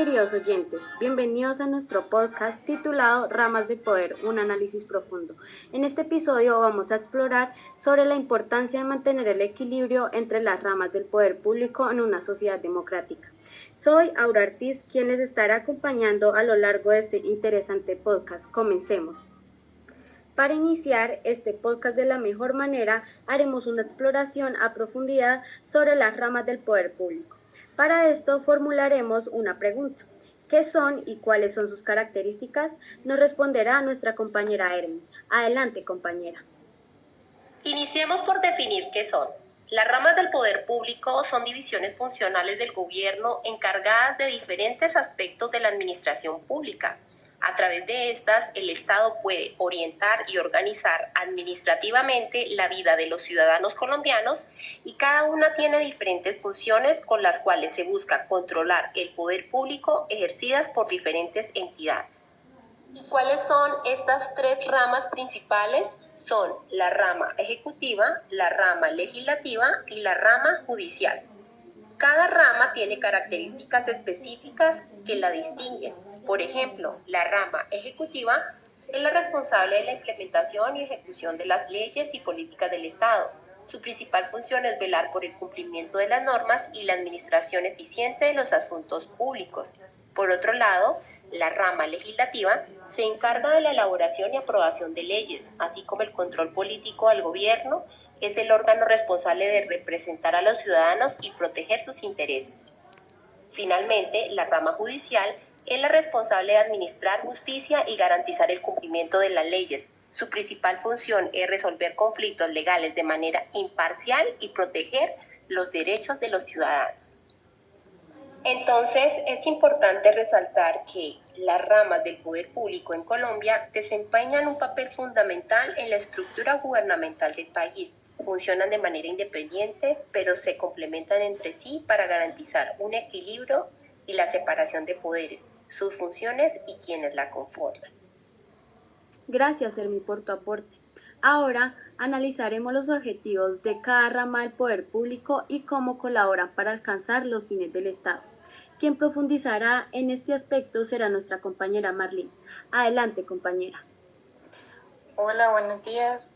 queridos oyentes, bienvenidos a nuestro podcast titulado Ramas de Poder, un análisis profundo. En este episodio vamos a explorar sobre la importancia de mantener el equilibrio entre las ramas del poder público en una sociedad democrática. Soy Aura Ortiz, quien les estará acompañando a lo largo de este interesante podcast. Comencemos. Para iniciar este podcast de la mejor manera, haremos una exploración a profundidad sobre las ramas del poder público. Para esto formularemos una pregunta. ¿Qué son y cuáles son sus características? Nos responderá nuestra compañera Hermi. Adelante, compañera. Iniciemos por definir qué son. Las ramas del poder público son divisiones funcionales del gobierno encargadas de diferentes aspectos de la administración pública. A través de estas, el Estado puede orientar y organizar administrativamente la vida de los ciudadanos colombianos y cada una tiene diferentes funciones con las cuales se busca controlar el poder público ejercidas por diferentes entidades. ¿Cuáles son estas tres ramas principales? Son la rama ejecutiva, la rama legislativa y la rama judicial. Cada rama tiene características específicas que la distinguen. Por ejemplo, la rama ejecutiva es la responsable de la implementación y ejecución de las leyes y políticas del Estado. Su principal función es velar por el cumplimiento de las normas y la administración eficiente de los asuntos públicos. Por otro lado, la rama legislativa se encarga de la elaboración y aprobación de leyes, así como el control político al gobierno. Es el órgano responsable de representar a los ciudadanos y proteger sus intereses. Finalmente, la rama judicial es la responsable de administrar justicia y garantizar el cumplimiento de las leyes. Su principal función es resolver conflictos legales de manera imparcial y proteger los derechos de los ciudadanos. Entonces, es importante resaltar que las ramas del poder público en Colombia desempeñan un papel fundamental en la estructura gubernamental del país. Funcionan de manera independiente, pero se complementan entre sí para garantizar un equilibrio y la separación de poderes, sus funciones y quienes la conforman. Gracias, Hermi, por tu aporte. Ahora analizaremos los objetivos de cada rama del poder público y cómo colaboran para alcanzar los fines del Estado. Quien profundizará en este aspecto será nuestra compañera Marlene. Adelante, compañera. Hola, buenos días.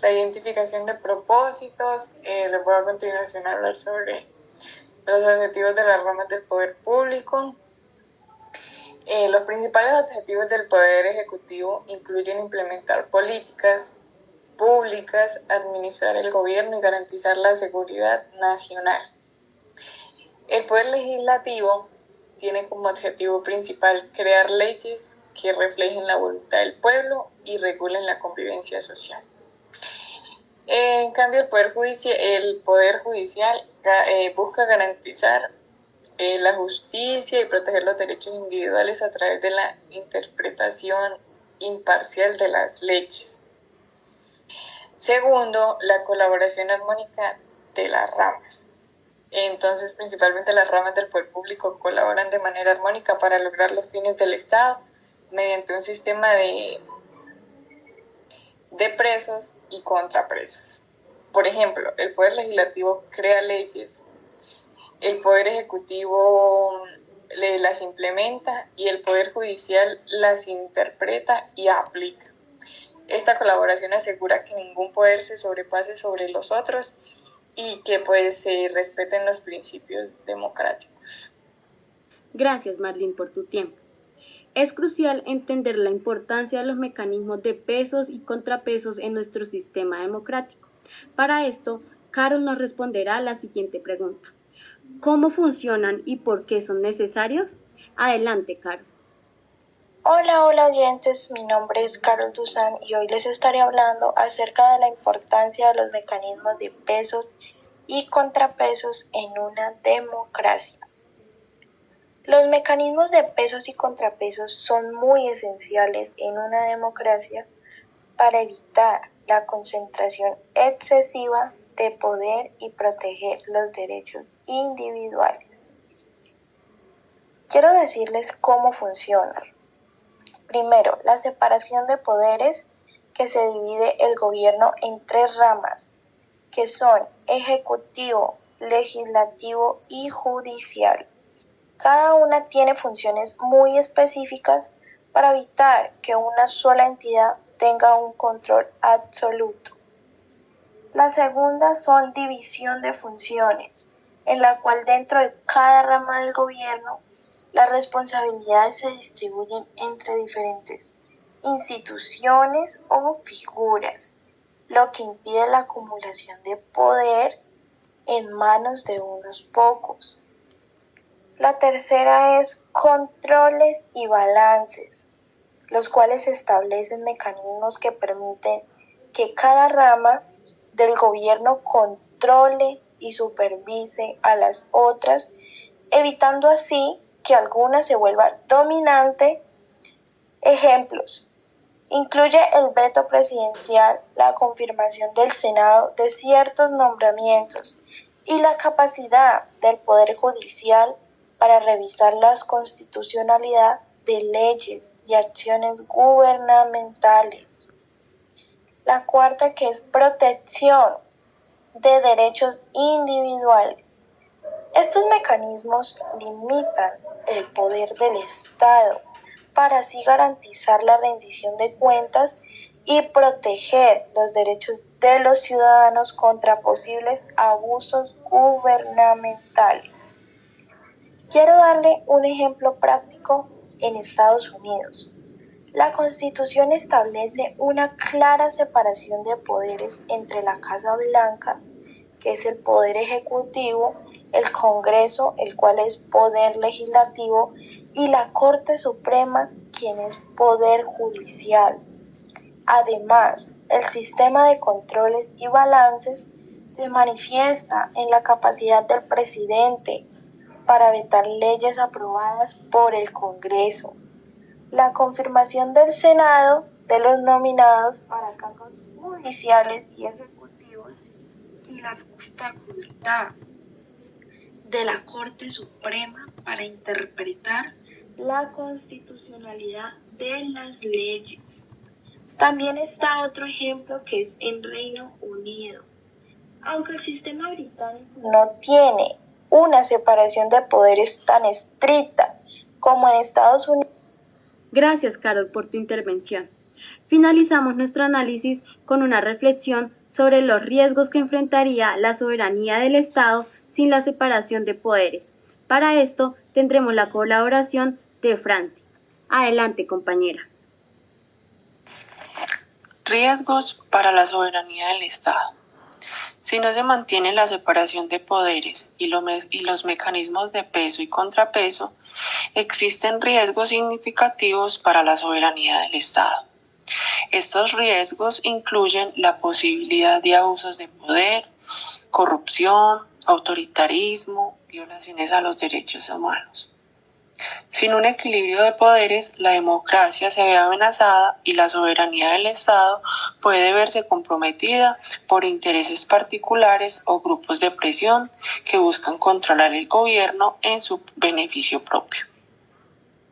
La identificación de propósitos. Les voy a continuación hablar sobre los objetivos de las ramas del poder público. Los principales objetivos del Poder Ejecutivo incluyen implementar políticas públicas, administrar el gobierno y garantizar la seguridad nacional. El Poder Legislativo tiene como objetivo principal crear leyes que reflejen la voluntad del pueblo y regulen la convivencia social. En cambio, el Poder Judicial busca garantizar la justicia y proteger los derechos individuales a través de la interpretación imparcial de las leyes. Segundo, la colaboración armónica de las ramas. Entonces, principalmente las ramas del poder público colaboran de manera armónica para lograr los fines del Estado mediante un sistema de presos y contrapresos. Por ejemplo, el Poder Legislativo crea leyes, el Poder Ejecutivo las implementa y el Poder Judicial las interpreta y aplica. Esta colaboración asegura que ningún poder se sobrepase sobre los otros y que se respeten los principios democráticos. Gracias, Marlene, por tu tiempo. Es crucial entender la importancia de los mecanismos de pesos y contrapesos en nuestro sistema democrático. Para esto, Carol nos responderá a la siguiente pregunta. ¿Cómo funcionan y por qué son necesarios? Adelante, Carol. Hola oyentes, mi nombre es Carol Duzán y hoy les estaré hablando acerca de la importancia de los mecanismos de pesos y contrapesos en una democracia. Los mecanismos de pesos y contrapesos son muy esenciales en una democracia para evitar la concentración excesiva de poder y proteger los derechos individuales. Quiero decirles cómo funcionan. Primero, la separación de poderes, que se divide el gobierno en tres ramas, que son ejecutivo, legislativo y judicial. Cada una tiene funciones muy específicas para evitar que una sola entidad tenga un control absoluto. La segunda son división de funciones, en la cual dentro de cada rama del gobierno las responsabilidades se distribuyen entre diferentes instituciones o figuras, lo que impide la acumulación de poder en manos de unos pocos. La tercera es controles y balances, los cuales establecen mecanismos que permiten que cada rama del gobierno controle y supervise a las otras, evitando así que alguna se vuelva dominante. Ejemplos: incluye el veto presidencial, la confirmación del Senado de ciertos nombramientos y la capacidad del Poder Judicial para revisar la constitucionalidad de leyes y acciones gubernamentales. La cuarta, que es protección de derechos individuales. Estos mecanismos limitan el poder del Estado para así garantizar la rendición de cuentas y proteger los derechos de los ciudadanos contra posibles abusos gubernamentales. Quiero darle un ejemplo práctico en Estados Unidos. La Constitución establece una clara separación de poderes entre la Casa Blanca, que es el poder ejecutivo, el Congreso, el cual es poder legislativo, y la Corte Suprema, quien es poder judicial. Además, el sistema de controles y balances se manifiesta en la capacidad del presidente para vetar leyes aprobadas por el Congreso, la confirmación del Senado de los nominados para cargos judiciales y ejecutivos y la facultad de la Corte Suprema para interpretar la constitucionalidad de las leyes. También está otro ejemplo que es en Reino Unido. Aunque el sistema británico no tiene una separación de poderes tan estricta como en Estados Unidos. Gracias, Carol, por tu intervención. Finalizamos nuestro análisis con una reflexión sobre los riesgos que enfrentaría la soberanía del Estado sin la separación de poderes. Para esto tendremos la colaboración de Franci. Adelante, compañera. Riesgos para la soberanía del Estado. Si no se mantiene la separación de poderes y los mecanismos de peso y contrapeso, existen riesgos significativos para la soberanía del Estado. Estos riesgos incluyen la posibilidad de abusos de poder, corrupción, autoritarismo, violaciones a los derechos humanos. Sin un equilibrio de poderes, la democracia se ve amenazada y la soberanía del Estado puede verse comprometida por intereses particulares o grupos de presión que buscan controlar el gobierno en su beneficio propio.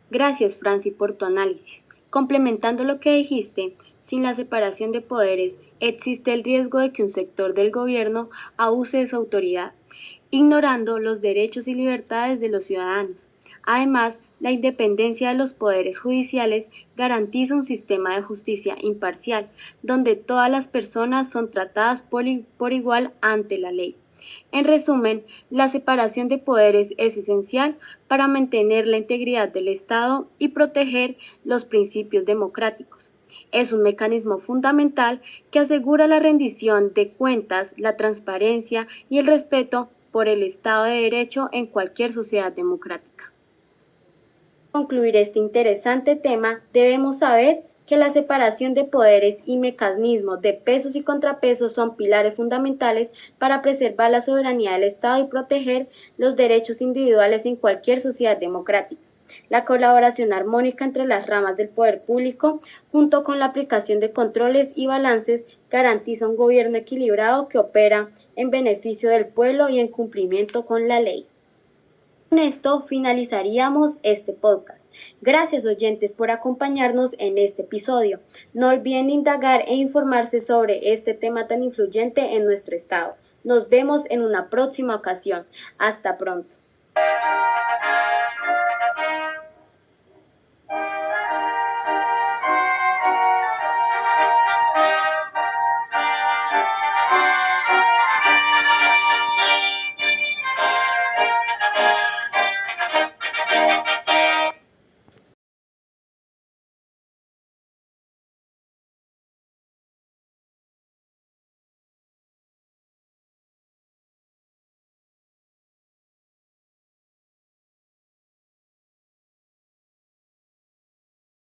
Gracias, Franci, por tu análisis. Complementando lo que dijiste, sin la separación de poderes existe el riesgo de que un sector del gobierno abuse de su autoridad, ignorando los derechos y libertades de los ciudadanos. Además, la independencia de los poderes judiciales garantiza un sistema de justicia imparcial, donde todas las personas son tratadas por igual ante la ley. En resumen, la separación de poderes es esencial para mantener la integridad del Estado y proteger los principios democráticos. Es un mecanismo fundamental que asegura la rendición de cuentas, la transparencia y el respeto por el Estado de Derecho en cualquier sociedad democrática. Para concluir este interesante tema, debemos saber que la separación de poderes y mecanismos de pesos y contrapesos son pilares fundamentales para preservar la soberanía del Estado y proteger los derechos individuales en cualquier sociedad democrática. La colaboración armónica entre las ramas del poder público, junto con la aplicación de controles y balances, garantiza un gobierno equilibrado que opera en beneficio del pueblo y en cumplimiento con la ley. Con esto finalizaríamos este podcast. Gracias, oyentes, por acompañarnos en este episodio. No olviden indagar e informarse sobre este tema tan influyente en nuestro estado. Nos vemos en una próxima ocasión. Hasta pronto.